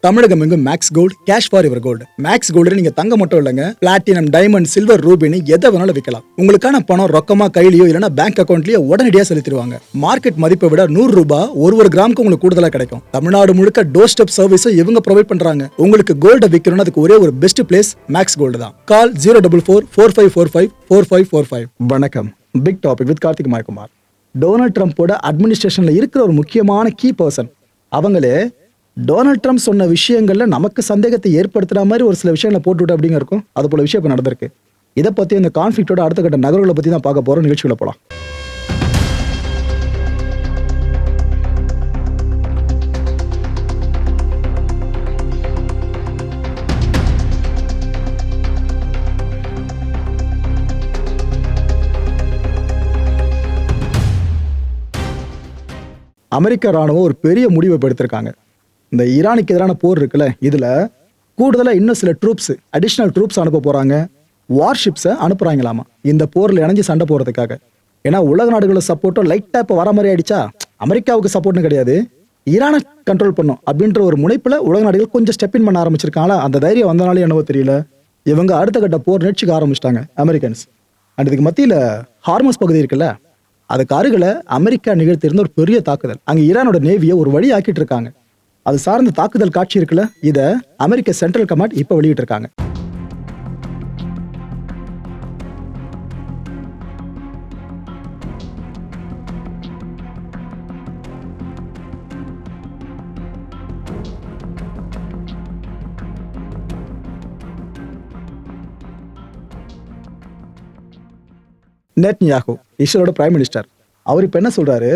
தமிழகம் எங்கும் Max Gold cash for your gold. Max Gold நீங்க தங்க மட்டும் இல்லைங்க, பிளாட்டினம், டைமண்ட், சில்வர், ரூபினி எதை வேணாலும் விற்கலாம். உங்களுக்கான பணம் ரொக்கமா கையிலயோ இல்லைன்னா பேங்க் அக்கௌண்ட்லயோ உடனடியாக செலுத்திடுவாங்க. மார்க்கெட் மதிப்பை விட 100 ரூபாய் ஒரு கிராமுக்கு உங்களுக்கு கூடுதலா கிடைக்கும். தமிழ்நாடு முழுக்க டோர் ஸ்டெப் சர்வீஸும் இவங்க ப்ரொவைட் பண்றாங்க. உங்களுக்கு கோல்ட விற்கணும்னு அதுக்கு ஒரே ஒரு பெஸ்ட் பிளேஸ் மேக்ஸ் கோல்டு தான். கால் 04445454545. வணக்கம். Big topic with Karthik Mayakumar. Donald ட்ரம்ப்போட அட்மினிஸ்ட்ரேஷன்ல இருக்கிற ஒரு முக்கியமான கீ பர்சன். அவங்களே டொனால்ட் ட்ரம்ப் சொன்ன விஷயங்கள்ல நமக்கு சந்தேகத்தை ஏற்படுத்துற மாதிரி ஒரு சில விஷயங்களை போட்டுவிட்டு அப்படிங்க இருக்கும். அது போல விஷயம் இப்போ நடந்திருக்கு. இதை பத்தி இந்த கான்ஃபிளிக்டோட அடுத்த கட்ட நகர்வுகளை பத்தி தான் பார்க்க போறோம். நிகழ்ச்சிகளை போலாம். அமெரிக்க ராணுவம் ஒரு பெரிய முடிவை எடுத்திருக்காங்க. இந்த ஈரானுக்கு எதிரான போர் இருக்குல்ல, இதுல கூடுதலா இன்னும் சில அடிஷனல் ட்ரூப்ஸ் அனுப்ப போறாங்க. வார்ஷிப்ஸை அனுப்புறாங்களாமா இந்த போர்ல இணைஞ்சு சண்டை போறதுக்காக. ஏன்னா உலக நாடுகளோட சப்போர்ட்டும் லைட்டா இப்போ வர மாதிரி ஆயிடுச்சா. அமெரிக்காவுக்கு சப்போர்ட்னு கிடையாது, ஈரானை கண்ட்ரோல் பண்ணும் அப்படின்ற ஒரு முனைப்புல உலக நாடுகள் கொஞ்சம் ஸ்டெப் இன் பண்ண ஆரம்பிச்சிருக்காங்களா. அந்த தைரியம் வந்தனாலே என்னவோ தெரியல, இவங்க அடுத்த கட்ட போர் நிகழ்ச்சிக்க ஆரம்பிச்சிட்டாங்க அமெரிக்கன்ஸ். அண்ட் இதுக்கு மத்தியில ஹார்மஸ் பகுதி இருக்குல்ல, அதுக்கு அருகில அமெரிக்கா நிகழ்த்தியிருந்த ஒரு பெரிய தாக்குதல். அங்க ஈரானோட நேவியை ஒரு வழி ஆக்கிட்டு இருக்காங்க. அது சார்ந்த தாக்குதல் காட்சி இருக்குல்ல, இத அமெரிக்க சென்ட்ரல் கமாண்ட் இப்ப வெளியிட்டு இருக்காங்க. நெட்ன்யாஹூ, இஸ்ரேலோட பிரைம் மினிஸ்டர், அவர் இப்ப என்ன சொல்றாரு,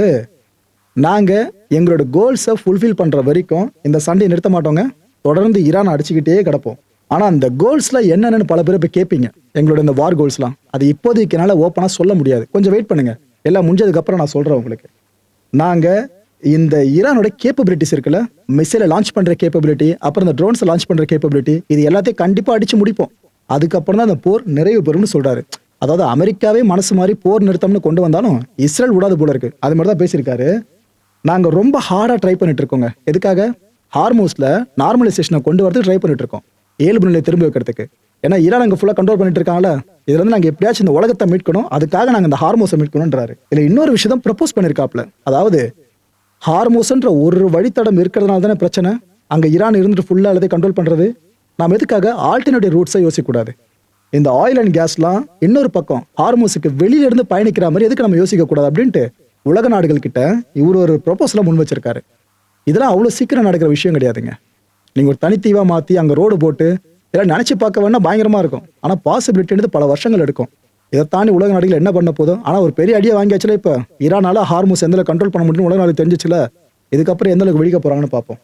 நாங்க எங்களோட கோல்ஸை ஃபுல்ஃபில் பண்ற வரைக்கும் இந்த சண்டையை நிறுத்த மாட்டோங்க, தொடர்ந்து ஈரான் அடிச்சுக்கிட்டே கிடப்போம். ஆனா அந்த கோல்ஸ்ல என்னென்னு பல பேர் இப்ப கேட்பீங்க. எங்களோட இந்த வார் கோல்ஸ்லாம் அது இப்போதைக்கு என்னால ஓப்பனா சொல்ல முடியாது, கொஞ்சம் வெயிட் பண்ணுங்க, எல்லாம் முடிஞ்சதுக்கு அப்புறம் நான் சொல்றேன் உங்களுக்கு. நாங்க இந்த ஈரானோட கேப்பபிலிட்டிஸ் இருக்குல்ல, மிசைலை லான்ச் பண்ற கேப்பபிலிட்டி, அப்புறம் இந்த ட்ரோன்ஸை லான்ச் பண்ற கேப்பபிலிட்டி, இது எல்லாத்தையும் கண்டிப்பா அடிச்சு முடிப்போம். அதுக்கப்புறம் தான் அந்த போர் நிறைவு பெறும்னு சொல்றாரு. அதாவது அமெரிக்காவே மனசு மாதிரி போர் நிறுத்தம்னு கொண்டு வந்தாலும் இஸ்ரேல் விடாது போல இருக்கு. அது மாதிரி தான் பேசியிருக்காரு. நாங்க ரொம்ப ஹார்டா ட்ரை பண்ணிட்டு இருக்கோங்க. எதுக்காக? ஹார்மோஸ்ல நார்மலைசேஷனை கொண்டு வரது ட்ரை பண்ணிட்டு இருக்கோம், இயல்பு நிலையை திரும்ப வைக்கிறதுக்கு. ஏன்னா ஈரான் அங்க ஃபுல்லா கண்ட்ரோல் பண்ணிட்டு இருக்காங்களா, இதுல இருந்து நாங்க எப்படியாச்சும் இந்த உலகத்தை மீட்கணும், அதுக்காக நாங்க இந்த ஹார்மோஸை மீட்கணும்ன்றாரு. இதுல இன்னொரு விஷயம் ப்ரப்போஸ் பண்ணிருக்காப்ல, அதாவது ஹார்மோஸ்ன்ற ஒரு வழித்தடம் இருக்கிறதுனால தானே பிரச்சனை. அங்க ஈரான் இருந்துட்டு ஃபுல்லா எல்லாத்தையும் கண்ட்ரோல் பண்றது. நாம எதுக்காக ஆல்டர்னேட்டிவ் ரூட்ஸை யோசிக்க கூடாது? இந்த ஆயில் அண்ட் கேஸ்லாம் இன்னொரு பக்கம் ஹார்மோஸுக்கு வெளியில இருந்து பயணிக்கிற மாதிரி எதுக்கு நம்ம யோசிக்க கூடாது அப்படின்ட்டு உலக நாடுகள் கிட்ட இவர் ஒரு ப்ரொபோசலை முன் வச்சிருக்காரு. இதெல்லாம் அவ்வளோ சீக்கிரம் நடக்கிற விஷயம் கிடையாதுங்க. நீங்க ஒரு தனித்தீவா மாத்தி அங்க ரோடு போட்டு இதெல்லாம் நினைச்சு பார்க்க வேணா பயங்கரமா இருக்கும். ஆனா பாசிபிலிட்டி பல வருஷங்கள் எடுக்கும். இதை தாண்டி உலக நாடுகள் என்ன பண்ண போதும். ஆனா ஒரு பெரிய அடியா வாங்கியாச்சுல, இப்ப ஈரானால ஹார்மோஸ் எந்த கண்ட்ரோல் பண்ண முடியும் உலக நாடு தெரிஞ்சிச்சுல, இதுக்கப்புறம் எந்த அளவுக்கு வெடிக்க போறாங்கன்னு பார்ப்போம்.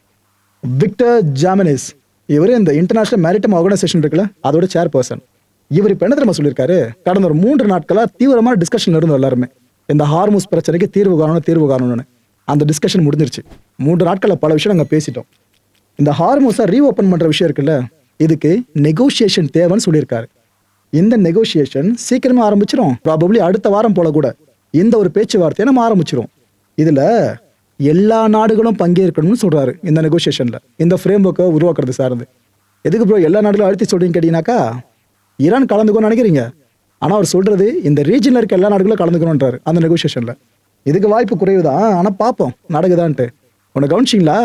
விக்டர் ஜாமினிஸ், இவரு இந்த இன்டர்நேஷனல் மேரிடைம் ஆர்கனைசேஷன் இருக்குல்ல, அதோட சேர்பர்சன். இவர் இப்ப என்ன தெரியுமா சொல்லியிருக்காரு, கடந்த ஒரு 3 நாட்களா தீவிரமான டிஸ்கஷன் இருந்தோம் எல்லாருமே, இந்த ஹார்மோஸ் பிரச்சனைக்கு தீர்வு காணணும்னு. அந்த டிஸ்கஷன் முடிஞ்சிருச்சு. 3 நாட்கள்ல பல விஷயம் நாங்க பேசிட்டோம். இந்த ஹார்மோஸை ரீஓபன் பண்ற விஷயம் இருக்குல்ல, இதுக்கு நெகோசியேஷன் தேவைன்னு சொல்லியிருக்காரு. இந்த நெகோசியேஷன் சீக்கிரமே ஆரம்பிச்சிடும். ப்ராபப்ளி அடுத்த வாரம் போல கூட இந்த ஒரு பேச்சுவார்த்தையை நம்ம ஆரம்பிச்சிரும். இதுல எல்லா நாடுகளும் பங்கேற்கணும்னு சொல்றாரு இந்த நெகோசியேஷன்ல, இந்த ஃப்ரேம் ஒர்க்கை உருவாக்குறது சார்ந்து. எதுக்கு ப்ரோ எல்லா நாடுகளும் அழுத்தி சொல்றீங்க கேட்டீங்கன்னாக்கா, ஈரான் கலந்துக்கணும்னு நினைக்கிறீங்க, ஆனா அவர் சொல்றது இந்த ரீஜன்ல இருக்க எல்லா நாடுகளும் கலந்துக்கணும்ன்றாரு அந்த நெகோசியேஷன்ல. இதுக்கு வாய்ப்பு குறைவுதான், ஆனா பார்ப்போம் நடக்குதான்ட்டு. உன்னை கவனிச்சிங்களா,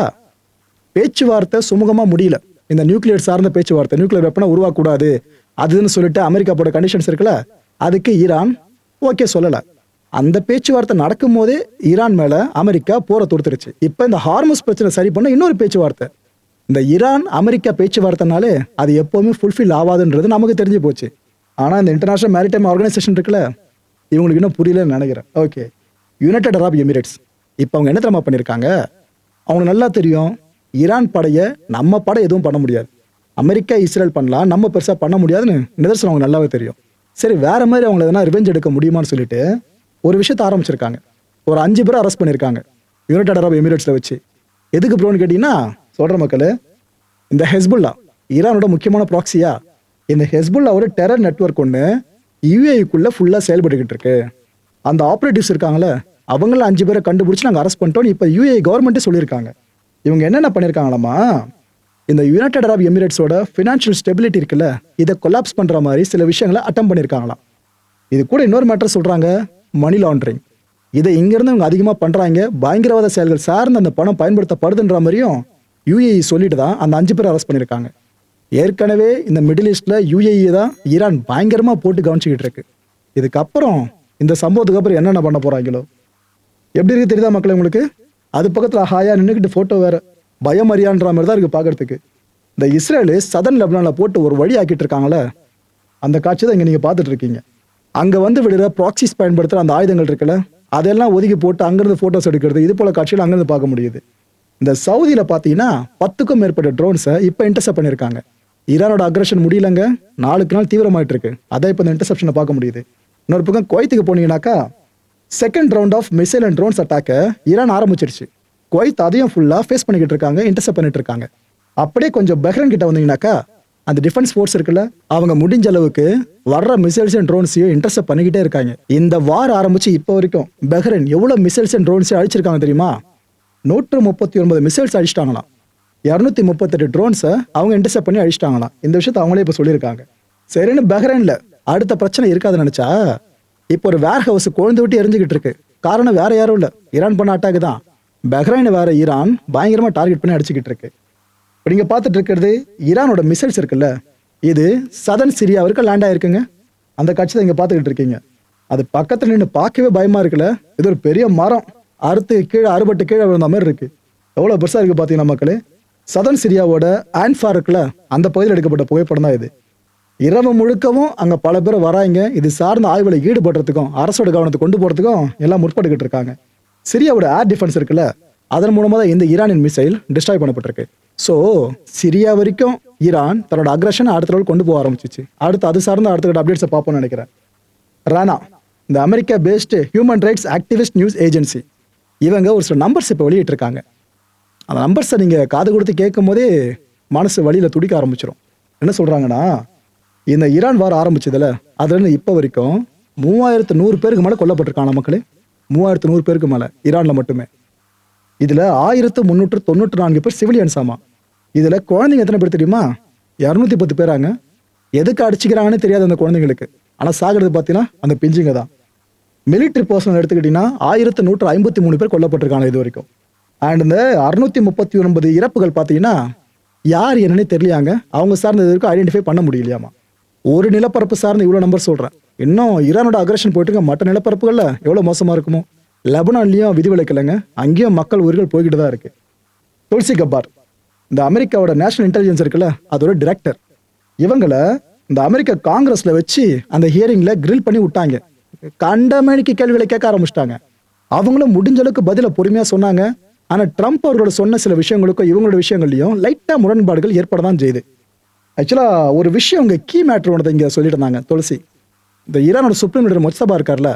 பேச்சுவார்த்தை சுமூகமா முடியல. இந்த நியூக்ளியர் சார்ந்த பேச்சுவார்த்தை, நியூக்ளியர் வெப்பனை உருவாக்கூடாது அதுன்னு சொல்லிட்டு அமெரிக்கா போட கண்டிஷன்ஸ் இருக்குல்ல, அதுக்கு ஈரான் ஓகே சொல்லல. அந்த பேச்சுவார்த்தை நடக்கும் போதே ஈரான் மேல அமெரிக்கா போரை தொடுத்துருச்சு. இப்ப இந்த ஹார்மோஸ் பிரச்சனை சரி பண்ண இன்னொரு பேச்சுவார்த்தை. இந்த ஈரான் அமெரிக்கா பேச்சுவார்த்தைனாலே அது எப்பவுமே ஃபுல்ஃபில் ஆகாதுன்றது நமக்கு தெரிஞ்சு போச்சு. ஆனா இந்த இன்டர்நேஷனல் மேரிடைம் ஆர்கனைசேஷன் இருக்குல்ல, இவங்களுக்கு இன்னும் புரியலன்னு நினைக்கிறேன். ஓகே, யுனைடெட் அரப் எமிரேட்ஸ் இப்போ அவங்க என்ன தெரியுமா பண்ணியிருக்காங்க, அவங்களுக்கு நல்லா தெரியும் ஈரான் படையை நம்ம படை எதுவும் பண்ண முடியாது, அமெரிக்கா இஸ்ரேல் பண்ணலாம், நம்ம பெருசாக பண்ண முடியாதுன்னு நிதர்சனம் அவங்க நல்லாவே தெரியும். சரி, வேற மாதிரி அவங்களை எதனா ரிவெஞ்ச் எடுக்க முடியுமான்னு சொல்லிட்டு ஒரு விஷயத்தை ஆரம்பிச்சிருக்காங்க. ஒரு 5 பேரை அரெஸ்ட் பண்ணியிருக்காங்க யுனைடெட் அரப் எமிரேட்ஸ்ல வச்சு. எதுக்கு ப்ரோன்னு கேட்டீங்கன்னா, சொல்ற மக்கள், இந்த ஹெஸ்புல்லா ஈரானோட முக்கியமான ப்ராக்சியா, இந்த ஹெஸ்புல்லா ஒரு டெரர் நெட்வொர்க் ஒன்று யுஏஇக்குள்ள ஃபுல்லா செயல்பட்டுக்கிட்டு இருக்கு. அந்த ஆப்ரேட்டிவ்ஸ் இருக்காங்களே, அவங்கள 5 பேரை கண்டுபிடிச்சு நாங்கள் அரெஸ்ட் பண்ணிட்டோம் இப்போ யுஏஇ கவர்மெண்ட்டே சொல்லியிருக்காங்க. இவங்க என்னென்ன பண்ணியிருக்காங்களாமா, இந்த யுனைடெட் அரப் எமிரேட்ஸோட ஃபினான்ஷியல் ஸ்டெபிலிட்டி இருக்குல்ல, இதை கொலாப்ஸ் பண்ற மாதிரி சில விஷயங்களை அட்டம் பண்ணியிருக்காங்களாம். இது கூட இன்னொரு மேட்டர் சொல்றாங்க, மணி லாண்டரிங். இதை இங்கிருந்து அவங்க அதிகமாக பண்றாங்க, பயங்கரவாத செயல்கள் சார்ந்து அந்த பணம் பயன்படுத்தப்படுதுன்ற மாதிரியும் யுஏஇ சொல்லிட்டு தான் அந்த 5 பேர் அரெஸ்ட் பண்ணியிருக்காங்க. ஏற்கனவே இந்த மிடில் ஈஸ்ட்ல யுஏஇ தான் ஈரான் பயங்கரமா போட்டு கவனிச்சுக்கிட்டு இருக்கு. இதுக்கப்புறம் இந்த சம்பவத்துக்கு அப்புறம் என்னென்ன பண்ண போறாங்களோ எப்படி இருக்கு தெரியுதா மக்களே உங்களுக்கு? அது பக்கத்துல ஹாயா நின்றுக்கிட்டு போட்டோ வேற பயம் அறியான்ற மாதிரி தான் இருக்கு பாக்குறதுக்கு. இந்த இஸ்ரேலு சதன் லெபனான்ல போட்டு ஒரு வழி ஆக்கிட்டு இருக்காங்களே, அந்த காட்சி தான் இங்க நீங்க பாத்துட்டு இருக்கீங்க. அங்க வந்து விடுற ப்ராக்சிஸ் பயன்படுத்துற அந்த ஆயுதங்கள் இருக்குல்ல, அதெல்லாம் ஒதுக்கி போட்டு அங்கிருந்து போட்டோஸ் எடுக்கிறது, இது போல காட்சிகள் அங்கிருந்து பார்க்க முடியுது. இந்த சவுதியில பாத்தீங்கன்னா 10க்கும் மேற்பட்ட ட்ரோன்ஸை இப்ப இன்டர்செப்ட் பண்ணிருக்காங்க. ஈரானோட அக்ரஷன் முடியலங்க, நாளுக்கு நாள் தீவிரமாயிட்டு இருக்கு. அதான் இப்ப இந்த இன்டர்செப்ஷனை பார்க்க முடியுது. இன்னொரு பக்கம் குவைத்துக்கு போனீங்கன்னாக்கா second round of missile and drones அட்டாக்க ஈரான் ஆரம்பிச்சிருச்சு. குவைத் அதையும் ஃபுல்லா ஃபேஸ் பண்ணிக்கிட்டு இருக்காங்க, இன்டர்செப்ட் பண்ணிட்டு இருக்காங்க. அப்படியே கொஞ்சம் பஹ்ரைன் கிட்ட வந்தீங்கன்னாக்கா அந்த டிஃபென்ஸ் ஃபோர்ஸ் இருக்குல்ல, அவங்க முடிஞ்ச அளவுக்கு வர்ற மிசைல்ஸ் அண்ட் ட்ரோன்ஸையும் இன்டர்செப்ட் பண்ணிக்கிட்டே இருக்காங்க. இந்த வார் ஆரம்பிச்சு இப்போ வரைக்கும் பஹ்ரைன் எவ்வளவு மிசைல்ஸ் அண்ட் ட்ரோன்ஸையும் அழிச்சிருக்காங்க தெரியுமா? 139 மிசைல்ஸ் அழிச்சிட்டாங்களாம். 238 ட்ரோன்ஸை அவங்க இன்டர்செப்ட் பண்ணி அழிச்சிட்டாங்களாம். இந்த விஷயத்தை அவங்களே இப்போ சொல்லியிருக்காங்க. சரின்னு பஹ்ரைன்ல அடுத்த பிரச்சனை இருக்காதுன்னு நினைச்சா இப்போ ஒரு வேர் ஹவுஸ் கொழுந்து விட்டு எரிஞ்சுக்கிட்டு இருக்கு. காரணம் வேற யாரும் இல்லை, ஈரான் பண்ண அட்டாக் தான். பஹ்ரைனை வேற ஈரான் பயங்கரமா டார்கெட் பண்ணி அடிச்சுக்கிட்டு இருக்கு. இப்போ நீங்க பார்த்துட்டு இருக்கிறது ஈரானோட மிசைல்ஸ் இருக்குல்ல, இது சதன் சிரியாவிற்கு லேண்ட் ஆயிருக்குங்க. அந்த காட்சி தான் இங்க பார்த்துக்கிட்டு இருக்கீங்க. அது பக்கத்துல நின்று பார்க்கவே பயமா இருக்குல்ல. இது ஒரு பெரிய மரம் அறுத்து கீழே அறுபட்டு கீழே விழுந்த மாதிரி இருக்கு. எவ்வளவு பெருசா இருக்கு பாத்தீங்கன்னா மக்களே. சதன் சிரியாவோட ஆன்ஃபா இருக்குல்ல, அந்த பகுதியில் எடுக்கப்பட்ட புகைப்படம் தான் இது. இரவு முழுக்கவும் அங்க பல பேர் வராங்க. இது சார்ந்த ஆய்வுல ஈடுபடுறதுக்கும் அரசோட கவனத்தை கொண்டு போறதுக்கும் எல்லாம் முற்பட்டுக்கிட்டு இருக்காங்க. சிரியாவோட ஏர் டிஃபென்ஸ் இருக்குல்ல, அதன் மூலமா தான் இந்த ஈரானின் மிசைல் டிஸ்ட்ராய் பண்ணப்பட்டிருக்கு. ஸோ சிரியா வரைக்கும் ஈரான் தன்னோட அக்ரஷன் அடுத்த லெவல் கொண்டு போக ஆரம்பிச்சிச்சு. அடுத்து அது சார்ந்த அடுத்த அப்டேட்ஸை பார்ப்போம்னு நினைக்கிறேன். ரானா, இந்த America based human rights activist news agency, இவங்க ஒரு சில நம்பர்ஸ் இப்போ வெளியிட்டிருக்காங்க. அந்த நம்பர்ஸை நீங்கள் காது கொடுத்து கேட்கும் போதே மனசு வழியில் துடிக்க ஆரம்பிச்சிடும். என்ன சொல்கிறாங்கன்னா, இந்த ஈரான் வார் ஆரம்பிச்சதுல அதுலேருந்து இப்போ வரைக்கும் 3100 பேருக்கு மேலே கொல்லப்பட்டிருக்காங்க மக்களே. 3100 பேருக்கு மேலே ஈரானில் மட்டுமே. இதில் 1394 பேர் சிவிலியன்ஸ். ஆமாம். இதில் குழந்தைங்க எத்தனை பேர் தெரியுமா? 210 பேராங்க. எதுக்கு அடிச்சுக்கிறாங்கன்னு தெரியாது அந்த குழந்தைங்களுக்கு. ஆனால் சாகிறது பார்த்தீங்கன்னா அந்த பிஞ்சுங்க தான். மிலிட்ரி பர்சனல் எடுத்துக்கிட்டீங்கன்னா 1153 பேர் கொல்லப்பட்டிருக்காங்க இது வரைக்கும். அண்ட் இந்த 639 இறப்புகள் பார்த்தீங்கன்னா யார் என்னன்னே தெரியலையாங்க. அவங்க சார்ந்த வரைக்கும் ஐடென்டிஃபை பண்ண முடியலையாமா. ஒரு நிலப்பரப்பு சார்ந்து இவ்வளோ நம்பர் சொல்கிறேன். இன்னும் ஈரானோட அக்ரஷன் போயிட்டு மற்ற நிலப்பரப்புகளில் எவ்வளோ மோசமாக இருக்குமோ. லெபனான்லையும் விதிவிலக்கலைங்க, அங்கேயும் மக்கள் உயிர்கள் போய்கிட்டு தான் இருக்கு. துல்சி கப்பார், இந்த அமெரிக்காவோட நேஷனல் இன்டெலிஜென்ஸ் இருக்குல்ல, அதோட டிரெக்டர். இவங்களை இந்த அமெரிக்கா காங்கிரஸ்ல வச்சு அந்த ஹியரிங்ல கிரில் பண்ணி விட்டாங்க. கண்டமேனிக்கு கேள்விகளை கேட்க ஆரம்பிச்சிட்டாங்க. அவங்களும் முடிஞ்ச அளவுக்கு பதில பொறுமையா சொன்னாங்க. ஆனா ட்ரம்ப் அவர்களோட சொன்ன சில விஷயங்களுக்கும் இவங்களோட விஷயங்கள்லையும் லைட்டா முரண்பாடுகள் ஏற்படதான் செய்யுது. ஆக்சுவலா ஒரு விஷயம் உங்க கீ மேட்டர் ஒன்று இங்க சொல்லிட்டு இருந்தாங்க துளசி. இந்த ஈரானோட சுப்ரீம் லீடர் முஜ்தபா இருக்கார்ல,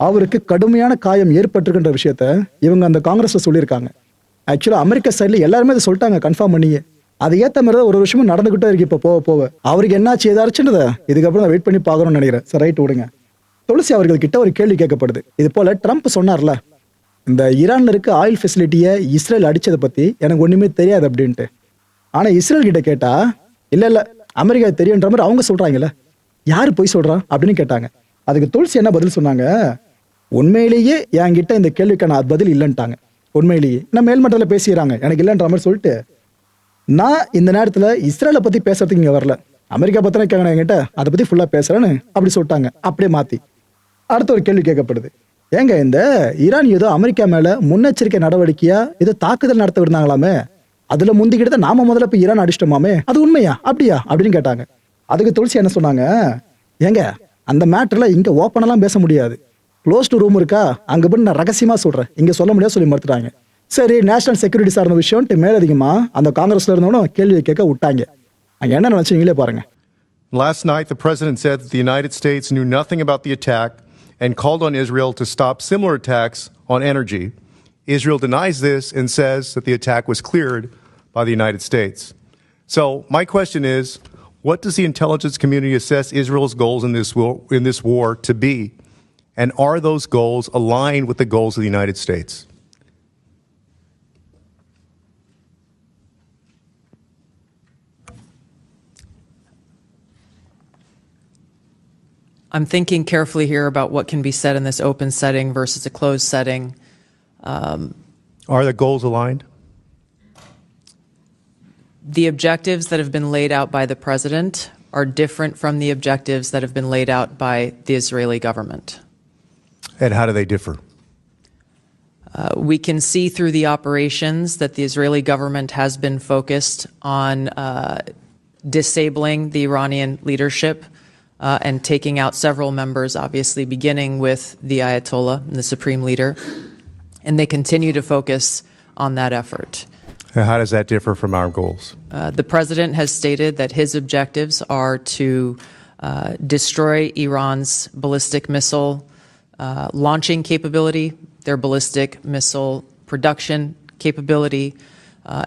அவருக்கு கடுமையான காயம் ஏற்பட்டிருக்கின்ற விஷயத்த இவங்க அந்த காங்கிரஸ்ல சொல்லியிருக்காங்க. ஆக்சுவலா அமெரிக்கா சைட்ல எல்லாருமே அதை சொல்லிட்டாங்க கன்ஃபார்ம் பண்ணியே. அது ஏற்ற மாதிரி தான் ஒரு விஷயமும் நடந்துகிட்டே இருக்கு. இப்போ போக போக அவருக்கு என்னாச்சு ஏதாச்சுன்றதை இதுக்கப்புறம் நான் வெயிட் பண்ணி பார்க்கணும்னு நினைக்கிறேன். சரி, ரைட், விடுங்க. துளசி அவர்கள் கிட்ட ஒரு கேள்வி கேட்கப்படுது. இது போல ட்ரம்ப் சொன்னார்ல, இந்த ஈரான்ல இருக்க ஆயில் ஃபெசிலிட்டியை இஸ்ரேல் அடிச்சதை பத்தி எனக்கு ஒண்ணுமே தெரியாது அப்படின்ட்டு. ஆனா இஸ்ரேல் கிட்ட கேட்டா இல்ல அமெரிக்கா தெரியுன்ற மாதிரி அவங்க சொல்றாங்கல்ல, யாரு போய் சொல்றா அப்படின்னு கேட்டாங்க. அதுக்கு துளசி என்ன பதில் சொன்னாங்க, உண்மையிலேயே என்கிட்ட இந்த கேள்விக்கான பதில் இல்லைன்ட்டாங்க. உண்மையிலேயே நான் மேல்மட்டத்தில் பேசிடுறாங்க, எனக்கு இல்லைன்ற மாதிரி சொல்லிட்டு, நான் இந்த நேரத்தில் இஸ்ரேலை பத்தி பேசுறதுக்கு இங்க வரல, அமெரிக்கா பத்தின கேட்கணும் என்கிட்ட, அதை பத்தி ஃபுல்லா பேசுறேன்னு அப்படி சொல்லிட்டாங்க. அப்படியே மாத்தி அடுத்த ஒரு கேள்வி கேட்கப்படுது. ஏங்க இந்த ஈரான் ஏதோ அமெரிக்கா மேல முன்னெச்சரிக்கை நடவடிக்கையா ஏதோ தாக்குதல் நடத்த விடுனாங்களாமே, அதுல முந்திக்கிட்டு நாம முதல்ல போய் ஈரான் அடிச்சிட்டோமாமே, அது உண்மையா அப்படியா அப்படின்னு கேட்டாங்க. அதுக்கு துளசி என்ன சொன்னாங்க, ஏங்க அந்த மேட்டர்ல இங்க ஓப்பனெல்லாம் பேச முடியாது, க்ளோஸ்டு ரூம் இருக்கா, அங்க போய் நான் ரகசியமா சொல்றேன், இங்க சொல்ல முடியாது சொல்லி மறுத்துட்டாங்க. சரி, நேஷனல் செக்யூரிட்டி சார்ந்த விஷயம்ட்டு மேலதிகமா அந்த காங்கிரஸ்ல இருந்தவனும் கேள்வியை கேட்க விட்டாங்க. அங்க என்ன நினைச்சு நீங்களே பாருங்க. Last night, the president said that the United States knew nothing about the attack and called on Israel to stop similar attacks on energy. Israel denies this and says that the attack was cleared by the United States. So, my question is, what does the intelligence community assess Israel's goals in this war to be? And are those goals aligned with the goals of the United States? I'm thinking carefully here about what can be said in this open setting versus a closed setting. Are the goals aligned? The objectives that have been laid out by the president are different from the objectives that have been laid out by the Israeli government. And how do they differ? We can see through the operations that the Israeli government has been focused on disabling the Iranian leadership and taking out several members, obviously beginning with the Ayatollah, the supreme leader, and they continue to focus on that effort. And how does that differ from our goals? The president has stated that his objectives are to destroy Iran's ballistic missile launching capability, their ballistic missile production capability,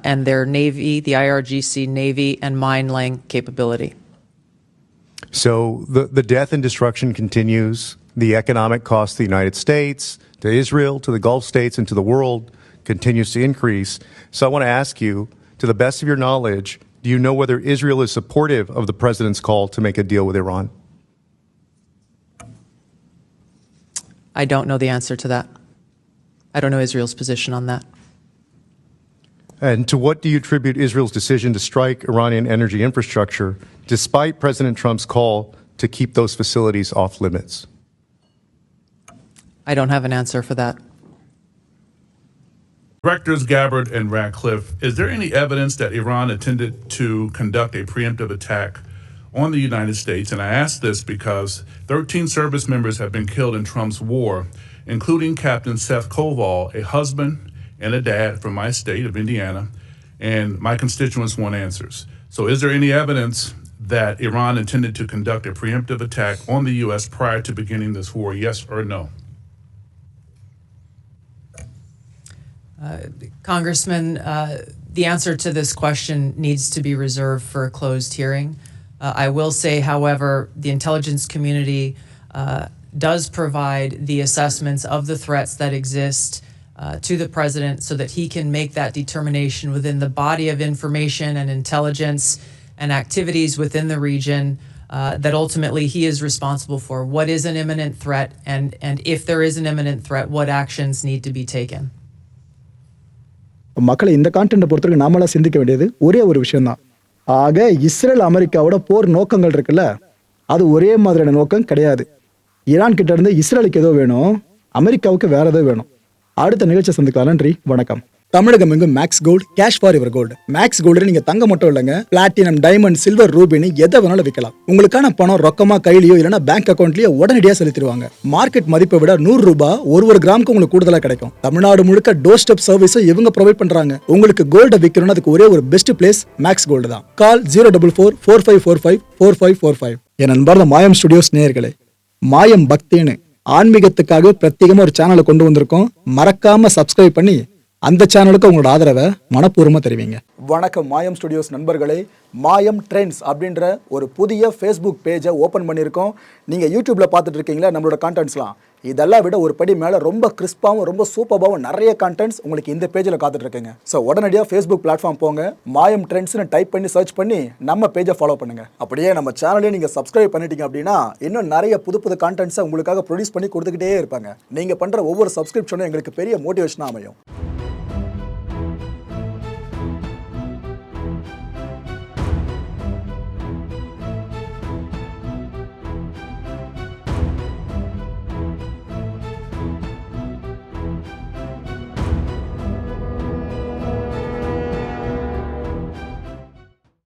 and their Navy, the IRGC Navy and mine laying capability. So the death and destruction continues. The economic cost to the United States, to Israel, to the Gulf states, and to the world continues to increase. So I want to ask you, to the best of your knowledge, do you know whether Israel is supportive of the president's call to make a deal with Iran? I don't know the answer to that. I don't know Israel's position on that. And to what do you attribute Israel's decision to strike Iranian energy infrastructure despite President Trump's call to keep those facilities off limits? I don't have an answer for that. Directors Gabbard and Ratcliffe, is there any evidence that Iran intended to conduct a preemptive attack on the United States? And I ask this because 13 service members have been killed in Trump's war, including Captain Seth Koval, a husband and a dad from my state of Indiana, and my constituents want answers. So is there any evidence that Iran intended to conduct a preemptive attack on the U.S. prior to beginning this war, yes or no? Congressman, the answer to this question needs to be reserved for a closed hearing. I will say, however, the intelligence community does provide the assessments of the threats that exist to the president so that he can make that determination within the body of information and intelligence and activities within the region that ultimately he is responsible for. What is an imminent threat? And if there is an imminent threat, what actions need to be taken? மக்களை இந்த கான்டென்ட்டை பொறுத்தவரைக்கும் நாமளா சிந்திக்க வேண்டியது ஒரே ஒரு விஷயம்தான். ஆக இஸ்ரேல் அமெரிக்காவோட போர் நோக்கங்கள் இருக்குல்ல, அது ஒரே மாதிரியான நோக்கம் கிடையாது. ஈரான் கிட்ட இருந்து இஸ்ரேலுக்கு ஏதோ வேணும், அமெரிக்காவுக்கு வேற ஏதோ வேணும். அடுத்த நிகழ்ச்சியை சந்திக்கலாம். நன்றி, வணக்கம். தமிழகம் எங்கும் Max Gold, cash for your gold. Max Gold நீங்க தங்க மட்டும் இல்லைங்க, பிளாட்டினம், டைமண்ட், சில்வர், ரூபினி எதை வேணாலும் விற்கலாம். உங்களுக்கான பணம் ரொக்கமா கையிலயோ இல்லைன்னா பேங்க் அக்கௌண்ட்லயோ உடனடியாக செலுத்திடுவாங்க. மார்க்கெட் மதிப்பை விட 100 ரூபாய் ஒரு கிராமுக்கு உங்களுக்கு கூடுதலா கிடைக்கும். தமிழ்நாடு முழுக்க டோர் ஸ்டெப் சர்வீஸ் இவங்க ப்ரொவைட் பண்றாங்க. உங்களுக்கு கோல்ட விற்கணும்னா அதுக்கு ஒரே ஒரு பெஸ்ட் பிளேஸ் மேக்ஸ் கோல்டு தான். கால் 04445454545. என் நண்பர் மாயம் ஸ்டுடியோஸ் நேயர்களே, மாயம் பக்தின்னு ஆன்மீகத்துக்காக பிரத்யேகமா ஒரு சேனலை கொண்டு வந்திருக்கோம். மறக்காம சப்ஸ்கிரைப் பண்ணி அந்த சேனலுக்கு உங்களோட ஆதரவை மனப்பூர்வமாக தெரிவிங்க. வணக்கம் மாயம் ஸ்டுடியோஸ் நண்பர்களே. மாயம் ட்ரெண்ட்ஸ் அப்படின்ற ஒரு புதிய ஃபேஸ்புக் பேஜை ஓப்பன் பண்ணியிருக்கோம். நீங்கள் யூடியூப்பில் பார்த்துட்டு இருக்கீங்களா நம்மளோட கான்டென்ட்ஸ்லாம். இதெல்லாம் விட ஒரு படி மேலே ரொம்ப கிறிஸ்பாகவும் ரொம்ப சூப்பராகவும் நிறைய கான்டென்ட்ஸ் உங்களுக்கு இந்த பேஜில் காத்துட்டு இருக்குங்க. ஸோ உடனடியாக ஃபேஸ்புக் பிளாட்ஃபார்ம் போங்க, மாயம் ட்ரெண்ட்ஸ்னு டைப் பண்ணி சர்ச் பண்ணி நம்ம பேஜை ஃபாலோ பண்ணுங்கள். அப்படியே நம்ம சேனலையும் நீங்கள் சப்ஸ்கிரைப் பண்ணிட்டீங்க அப்படின்னா இன்னும் நிறைய புது புது கான்டென்ட்ஸை உங்களுக்காக ப்ரொடியூஸ் பண்ணி கொடுத்துக்கிட்டே இருப்பாங்க. நீங்கள் பண்ணுற ஒவ்வொரு சப்ஸ்கிரிப்ஷனும் எங்களுக்கு பெரிய மோட்டிவேஷனாக அமையும்.